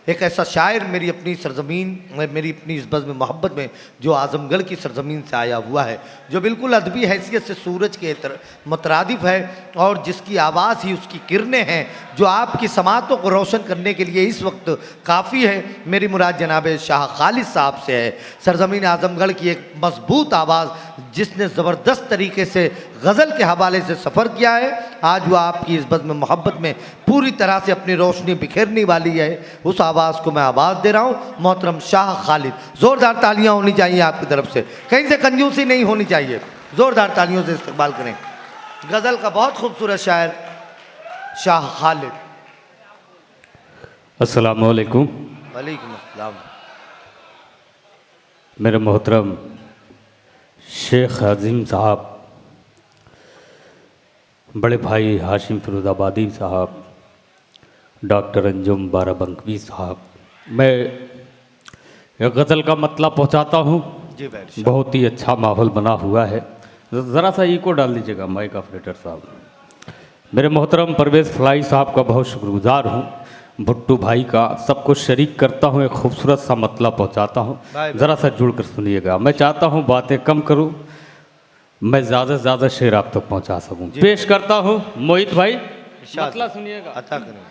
एक ऐसा शायर मेरी अपनी सरजमीन, मेरी अपनी इस बज़्म मोहब्बत में जो आज़मगढ़ की सरजमीन से आया हुआ है, जो बिल्कुल अदबी हैसियत से सूरज के मुतरादिफ है और जिसकी आवाज़ ही उसकी किरणें हैं जो आपकी समातों को रोशन करने के लिए इस वक्त काफ़ी है। मेरी मुराद जनाब शाह खालिद साहब से है। सरजमीन आज़मगढ़ की एक मजबूत आवाज़ जिसने ज़बरदस्त तरीके से गज़ल के हवाले से सफ़र किया है, आज वो आपकी इस बज़्म मोहब्बत में पूरी तरह से अपनी रोशनी बिखेरने वाली है। उस आवाज़ को मैं आवाज़ दे रहा हूँ, मोहतरम शाह खालिद। ज़ोरदार तालियाँ होनी चाहिए आपकी तरफ से, कहीं से कंजूसी नहीं होनी चाहिए, ज़ोरदार तालियों से इस्तकबाल करें। गज़ल का बहुत खूबसूरत शायर शाह खालिद। अस्सलामु अलैकुम। वालेकुम अस्सलाम। मेरे मोहतरम शेख अज़ीम साहब, बड़े भाई हाशिम फिरोज़ाबादी साहब, डॉक्टर अंजुम बाराबंकवी साहब, मैं एक गज़ल का मतलब पहुंचाता हूं। जी भाई, बहुत ही अच्छा माहौल बना हुआ है, ज़रा सा इको डाल दीजिएगा माइक ऑपरेटर साहब। मेरे मोहतरम परवेज़ फलाई साहब का बहुत शुक्रगुजार हूं, भुट्टू भाई का, सब कुछ शरीक करता हूं, एक खूबसूरत सा मतलब पहुंचाता हूं, ज़रा सा जुड़ कर सुनिएगा। मैं चाहता हूं बातें कम करूं, मैं ज़्यादा से ज़्यादा शेर आप तक पहुंचा सकूं। पेश करता हूं मोहित भाई, मतलब सुनिएगा। अता करें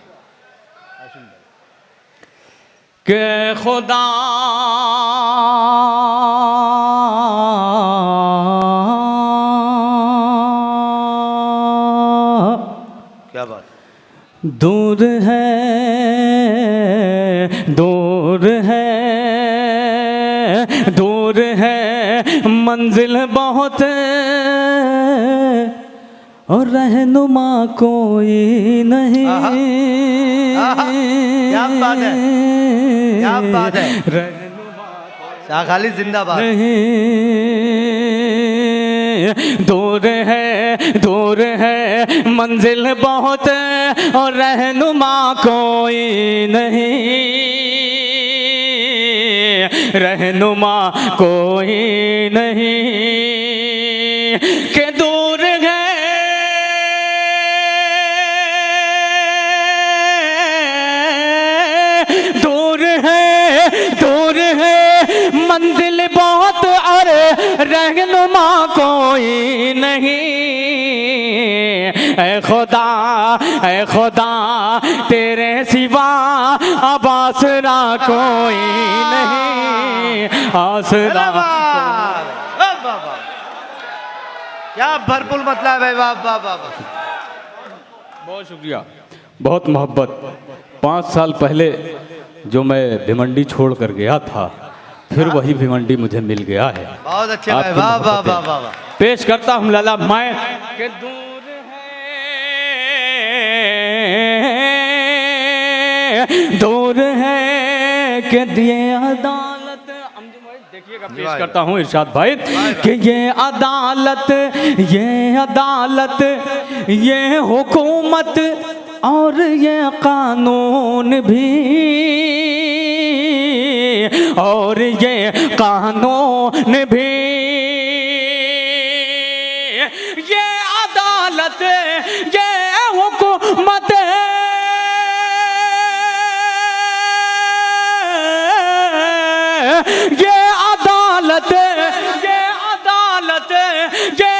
के खुदा क्या बात, दूर है, दूर है, दूर है, मंजिल बहुत और रहनुमा कोई नहीं। क्या बात है, क्या बात है, शाह खालिद जिंदाबाद। दूर है, दूर है, मंजिल बहुत और रहनुमा कोई नहीं, रहनुमा कोई नहीं। के दूर है, दूर है, दूर है, मंजिल बहुत और रहनुमा कोई नहीं। ऐ खुदा, ऐ खुदा, तेरे सिवा अब आसरा कोई नहीं, आसरा। क्या भरपूर मतलब है, वाह वाह वाह। बहुत शुक्रिया, बहुत मोहब्बत। 5 साल पहले जो मैं भिमंडी छोड़ कर गया था, फिर वही भिमंडी मुझे मिल गया है। बहुत अच्छे भाई, वाह वाह वाह वाह। पेश करता हूँ लाला मैं के दूर है, दूर है के दिए अदालत। देखिएगा, पेश करता हूँ इरशाद भाई कि ये अदालत, ये अदालत, ये हुकूमत और ये कानून भी, और ये कानून भी, ये अदालत, ये हुकूमत, ये अदालत, ये अदालत, ये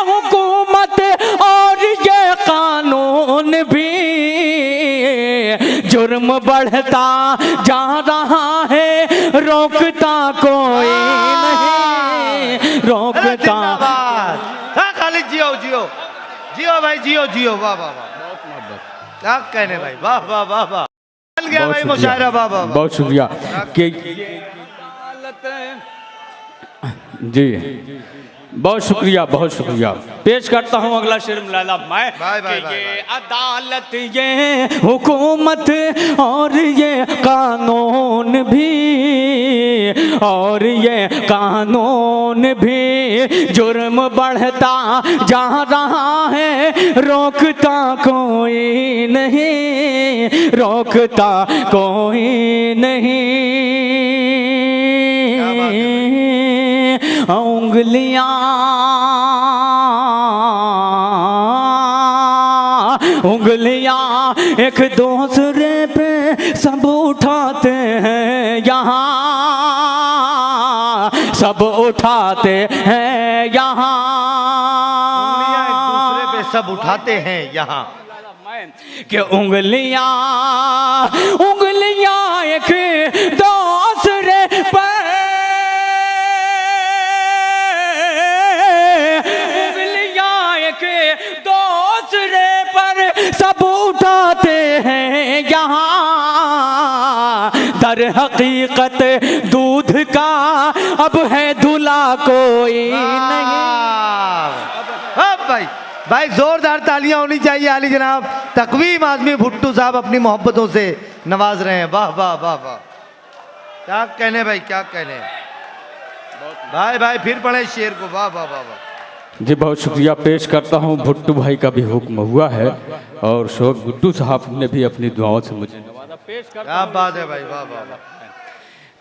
हुकूमत और ये कानून भी, जुर्म बढ़ता जा रहा है, रोकता कोई नहीं, रोकता। खालिद जियो जियो जियो भाई, जियो जियो, वाह वाह वाह। क्या कहने भाई, वाह वाह वाह वाह। चल गया भाई मुशायरा, वाह वाह। बहुत शुक्रिया जी, बहुत शुक्रिया, बहुत शुक्रिया। पेश करता हूँ अगला शेर लाला मैं कि ये अदालत, ये हुकूमत और ये कानून भी, और ये कानून भी, जुर्म बढ़ता जा रहा है, रोकता कोई नहीं, रोकता कोई नहीं। उंगलियां, उंगलियां एक दूसरे पे सब उठाते हैं यहाँ, सब उठाते हैं यहाँ। उंगलियां एक दूसरे पे सब उठाते हैं यहाँ, कि उंगलियां उंगलियां एक दूसरे पर, उंगलियां एक दूसरे पर सब उठाते हैं यहाँ। दर हकीकत दूध का अब है धुला कोई नहीं। अब भाई जोरदार तालियां होनी चाहिए आली जनाब। तकवीम आजमी भुट्टू साहब अपनी मोहब्बतों से नवाज रहे हैं। वाह वाह वाह वाह, क्या कहने भाई, क्या कहने भाई फिर पढ़े शेर को। वाह वाह वाह वाह जी, बहुत शुक्रिया पेश करता हूँ। भुट्टू भाई का भी हुक्म हुआ है और शोक भुट्टू साहब ने भी अपनी दुआओं से मुझे नवाजा। पेश करता क्या बात है भाई, वाह वाह वाह।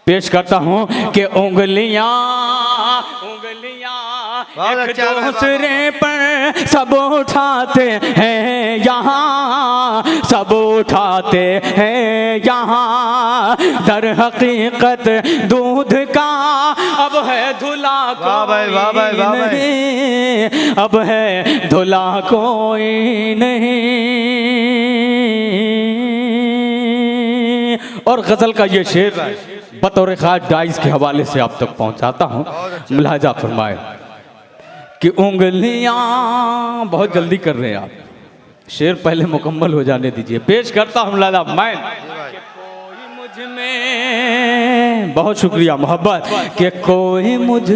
पेश करता हूँ कि उंगलियां उंगलियां एक दूसरे पर सब उठाते हैं यहाँ, सब उठाते हैं यहाँ। दर हकीकत दूध का अब है धुला कोई नहीं, अब है धुला कोई नहीं। और गजल का ये शेर बतौर खास डाइस के हवाले से आप तक पहुंचाता हूं, मुलाजा फरमाए कि उंगलियां, बहुत जल्दी कर रहे हैं आप, शेर पहले मुकम्मल हो जाने दीजिए। पेश करता हूं लाला मैं कोई मुझ में, बहुत शुक्रिया मोहब्बत, कि कोई मुझ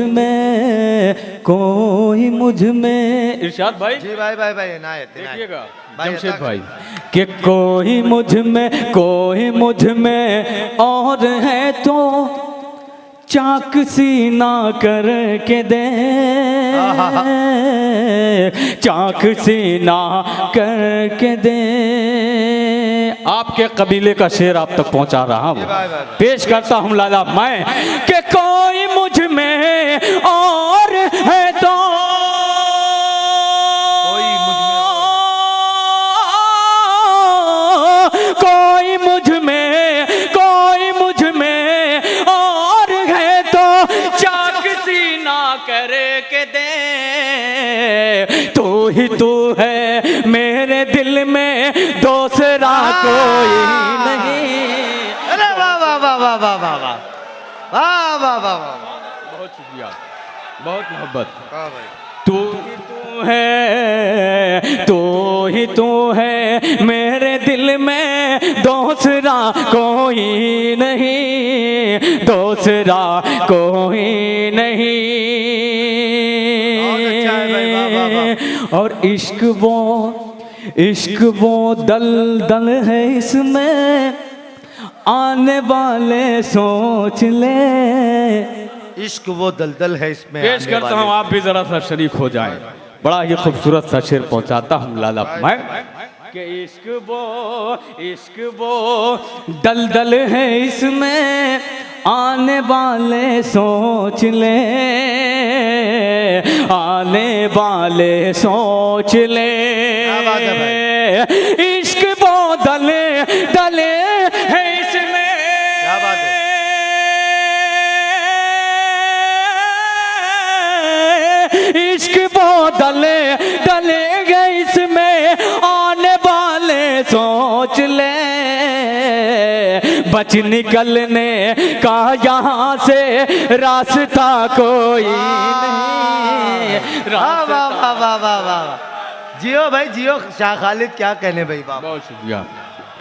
में इरशाद भाई जी भाई इनायत देखिएगा जमशेद भाई, कि कोई मुझ में और है तो चाक सीना करके दे, चाक सीना करके दे। आपके कबीले का शेर आप तक पहुंचा रहा हूं। पेश करता हूं लाला मैं कि कोई मुझ में और है तो तू है मेरे दिल में, दूसरा कोई नहीं। अरे वाह वाह वाह वाह वाह वाह वाह वाह वाह वाह वाह, बहुत शुक्रिया, बहुत मोहब्बत। तू तू है मेरे दिल में, दूसरा कोई नहीं, दूसरा कोई नहीं। और इश्क वो दल है इसमें, आने वाले सोच ले। इश्क वो दलदल है इसमें। पेश करता हूँ, आप भी जरा सा शरीक हो जाएं। बड़ा ही खूबसूरत सा शेर पहुंचाता हूँ लाला मैं कि इश्क वो दलदल है इसमें, आने वाले सोच ले, आने वाले सोच ले। इश्क वो दले है इसमें, क्या बात है। इश्क वो दले गए इसमें, आने वाले सोच ले। बच निकलने का यहाँ से रास्ता कोई नहीं। वाह वाह वाह वाह वाह वाह, जियो भाई जियो शाह खालिद, क्या कहने भाई। वाह बहुत शुक्रिया,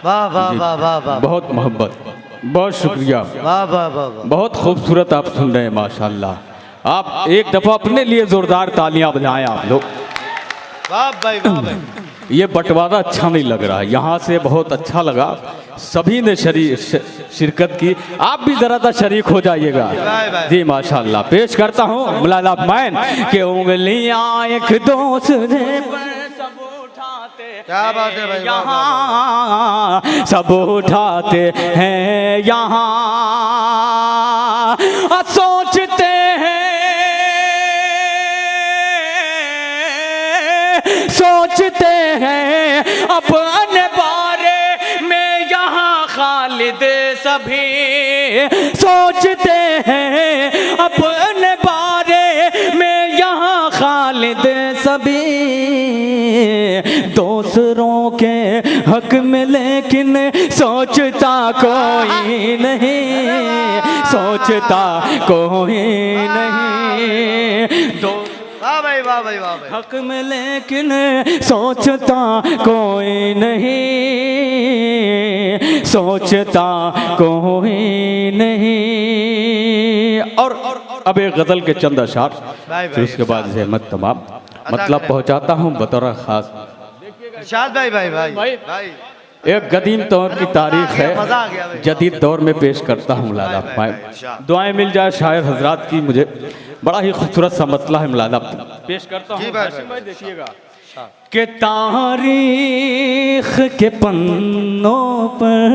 वाह वाह वाह वाह वाह, बहुत मोहब्बत, बहुत शुक्रिया, वाह वाह वाह वाह, बहुत खूबसूरत आप सुन रहे हैं माशाल्लाह। आप एक दफा अपने लिए जोरदार तालियां बजाएं आप लोग। वाह भाई वाह भाई। ये बंटवारा अच्छा नहीं लग रहा है, यहाँ से बहुत अच्छा लगा, सभी ने शिरकत की। आप भी जरा सा शरीक हो जाइएगा जी माशाल्लाह। पेश करता हूँ मुलाला मैन के उंगलियां एक दूसरे पर सब उठाते, क्या बात है भाई, यहाँ सब उठाते हैं यहाँ। सोचते हैं अपने बारे में यहाँ खालिद सभी सोचते हैं अपने बारे में यहाँ खालिद सभी दूसरों के हक में लेकिन सोचता कोई नहीं, सोचता कोई नहीं। वाह भाई वाह भाई वाह भाई। हक में लेकिन सोचता कोई नहीं, सोचता कोई नहीं। और अब एक गज़ल के चंद अशार, फिर उसके बाद ज़हमत तमाम मतलब पहुंचाता हूं बतौर खास। इरशाद भाई भाई भाई भाई एक कदीम दौर की तारीख है, मजा आ गया भाई। जदीद दौर में पेश करता हूँ लाला पाए। दुआएं मिल जाए शायर हजरात की, मुझे बड़ा ही खूबसूरत सा मतला है मिलादा पेश करता हूँ। भाई देखिएगा कि तारीख के पन्नों पर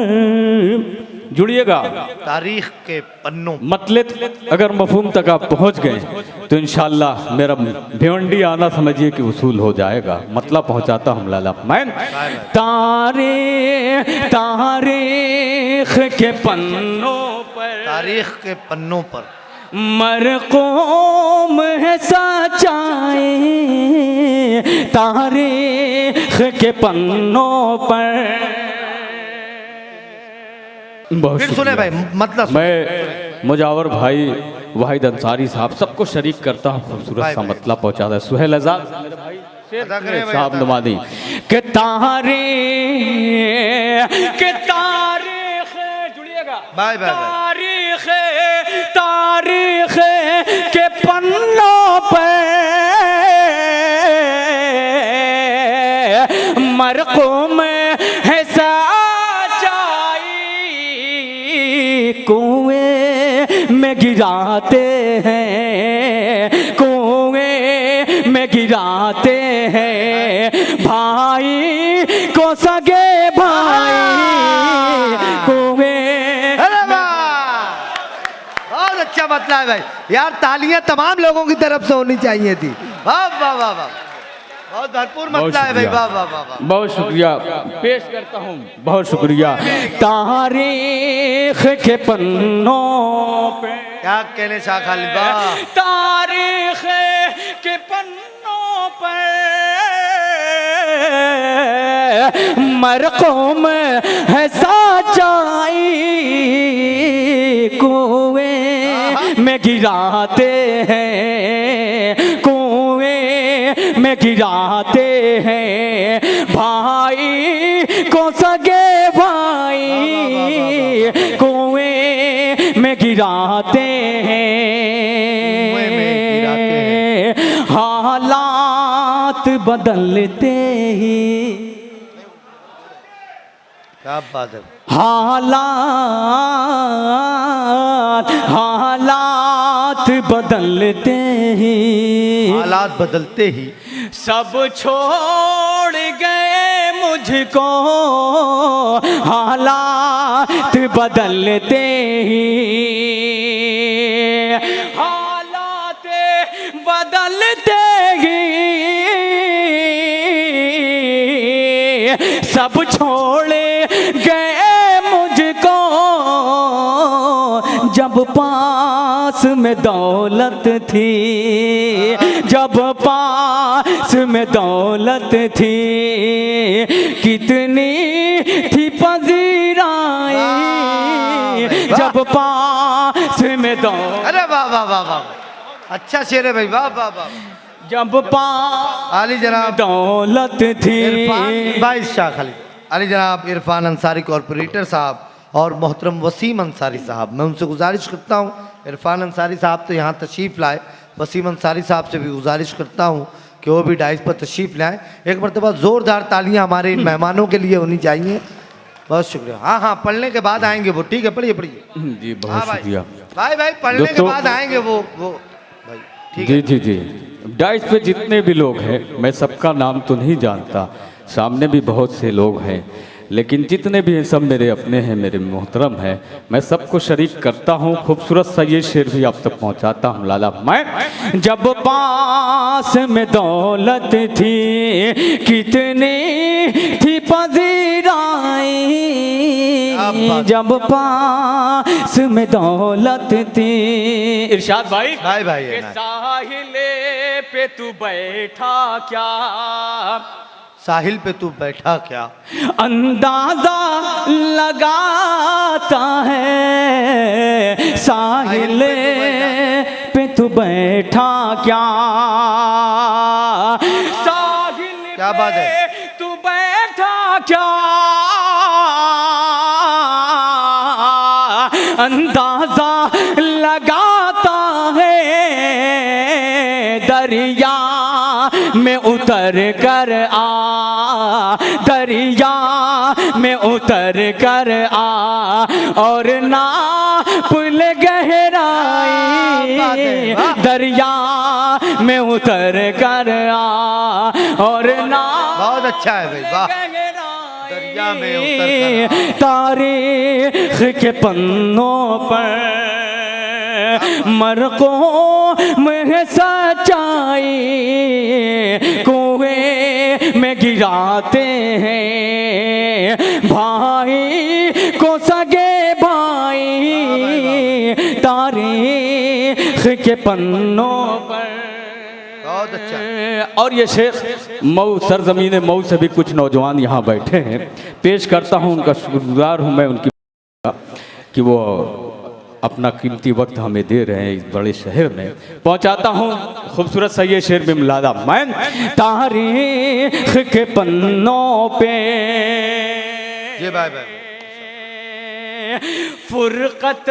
जुड़िएगा, तारीख के पन्नों मतलब अगर मफहूम तक आप पहुंच गए तो इंशाल्लाह मेरा भिवंडी आना समझिए कि वसूल हो जाएगा। मतलब पहुंचाता हूँ लाला मैं। तारीख के पन्नों पर, तारीख के पन्नों पर मरकूम है सच्चाई, तारीख के पन्नों पर। फिर सुने भाई मतलब मैं मुजावर भाई वाहिद अंसारी साहब सबको शरीक करता हूँ, खूबसूरत सा मतलब पहुँचाता है। सुहेल आजाद मेरे भाई साहब नमादी के तारीख जुड़िएगा, तारीख के पन्नों पे मरकूम है सच्चाई, कुएं में गिराते हैं, कुएं में गिराते हैं भाई को सगे भाई, कुएं। बहुत अच्छा मतलब है भाई यार, तालियां तमाम लोगों की तरफ से होनी चाहिए थी। वाह वाह वाह वाह, बहुत भरपूर मतलब है भाई। वाह वाह वाह, बहुत शुक्रिया पेश करता हूँ, बहुत शुक्रिया। तारीख के पन्नों पे क्या कहने शाह खालिद वाह, तारीख के पन्नों पे मरकूम है सच्चाई, कुएं में गिराते हैं, कुएं में गिराते हैं भाई को सगे भाई, कुएं में गिराते हैं। हालात बदलते ही, क्या बात है। हालात बदलते ही, हालात बदलते ही सब छोड़ गए मुझको, हालात बदलते ही, हालात बदलते ही सब छोड़ गए मुझको, जब पास में दौलत थी, जब पास में दौलत थी, कितनी थी पजीराई, जब पास में दौलत। अरे वाह वाह वाह वाह, अच्छा शेर है भाई, वाह वाह वाह। जब आली जनाब दौलत थी, इरफान भाई शाह खालिद, आली जनाब इरफान अंसारी कॉरपोरेटर साहब और मोहतरम वसीम अंसारी साहब, मैं उनसे गुजारिश करता हूँ, इरफान अंसारी साहब तो यहाँ तशरीफ़ लाए, वसीम अंसारी साहब से भी गुजारिश करता हूँ कि वो भी डाइस पर तशरीफ़ लाएँ। एक मरतबा ज़ोरदार तालियाँ हमारे इन मेहमानों के लिए होनी चाहिए। बहुत शुक्रिया। हाँ हाँ, पढ़ने के बाद आएंगे वो, ठीक है, पढ़िए पढ़िए जी बहुत शुक्रिया भाई भाई, पढ़ने के बाद आएंगे वो भाई, ठीक है। जी जी जी, डाइस पे जितने भी लोग हैं मैं सबका नाम तो नहीं जानता, सामने भी बहुत से लोग हैं, लेकिन जितने भी हैं सब मेरे अपने हैं, मेरे मोहतरम हैं, मैं सबको शरीक करता हूँ। खूबसूरत सा ये शेर भी आप तक पहुँचाता हूँ। लाला मैं जब पास में दौलत थी कितनी थी पजीराई, जब पास में दौलत थी। इरशाद भाई भाई के साहिले पे तू बैठा क्या, साहिल पे तू बैठा क्या, अंदाजा लगाता है साहिल पे तू बैठा क्या, साहिल क्या बात है, तू बैठा क्या, अंदाजा लगाता है दरिया में उतर कर आ, दरिया में उतर कर आ और ना पुल गहराई, दरिया में उतर कर आ और ना। बहुत अच्छा है भाई, वाह। दरिया में उतर कर आ। तारीख के पन्नों पर मरकों में सच्चाई कुएं में गिराते हैं भाई को सगे भाई, तारीख के पन्नों पर। बहुत अच्छा। और ये शेर मऊ सरजमीन मऊ से भी कुछ नौजवान यहाँ बैठे हैं, पेश करता हूँ। उनका शुक्रगुजार हूँ मैं उनकी कि वो अपना कीमती वक्त हमें दे रहे हैं इस बड़े शहर में। पहुंचाता हूँ खूबसूरत सा ये शेर भी मिलादा मैं तारीख के पन्नों पे जी भाई भाई। फुरकत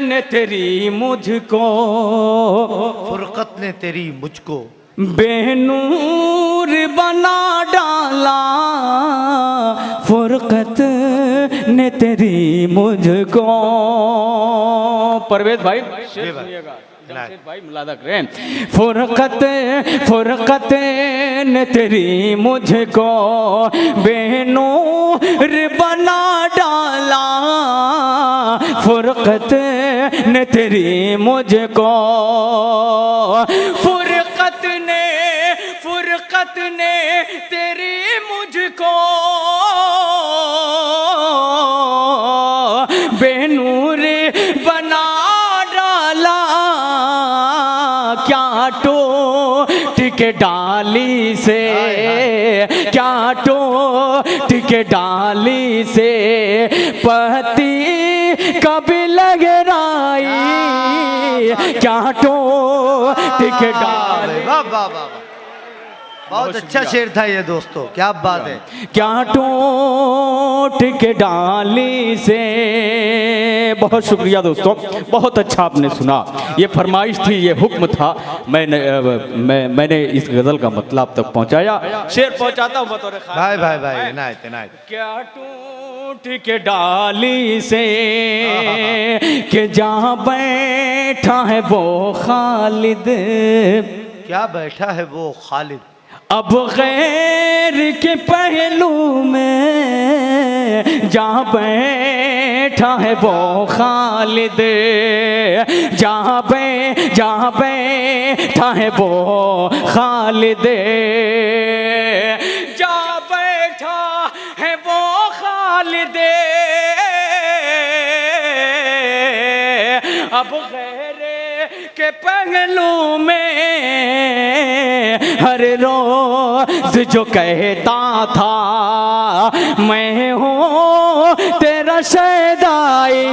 ने तेरी मुझको, फुरकत ने तेरी मुझको बेनूर बना डाला, फुरकत ने तेरी मुझको। परवेज भाई सुनिएगा, जमशेद भाई मुलादा करें। फुरकत फुरकत ने तेरी मुझको बेनूर बना डाला, फुरकत ने तेरी मुझको, फुरकत ने तेरी मुझको बेनूर बना डाला, क्या टूट के डाली से, क्या टूट के डाली से पत्ती कभी लहराई, क्या टूट के डाली। वाह वाह वाह, बहुत अच्छा शेर था ये दोस्तों, क्या बात है। क्या टूट के डाली से। बहुत शुक्रिया दोस्तों, बहुत अच्छा आपने सुना। ये फरमाइश थी, ये हुक्म था, मैंने इस गज़ल का मतलब तक पहुंचाया। शेर पहुंचाता हूँ बतौर खास। भाई भाई भाई, इनायत इनायत। क्या टूट के डाली से कि जहाँ बैठा है वो खालिद, क्या बैठा है वो खालिद, अब गैर के पहलू में जहाँ बैठा है वो खालिद, जहाँ बैठा है वो खालिद, जहाँ बैठा है वो खालिद, अब गैर के पहलू में हर रोज जो कहता था मैं हूँ तेरा शहदाई,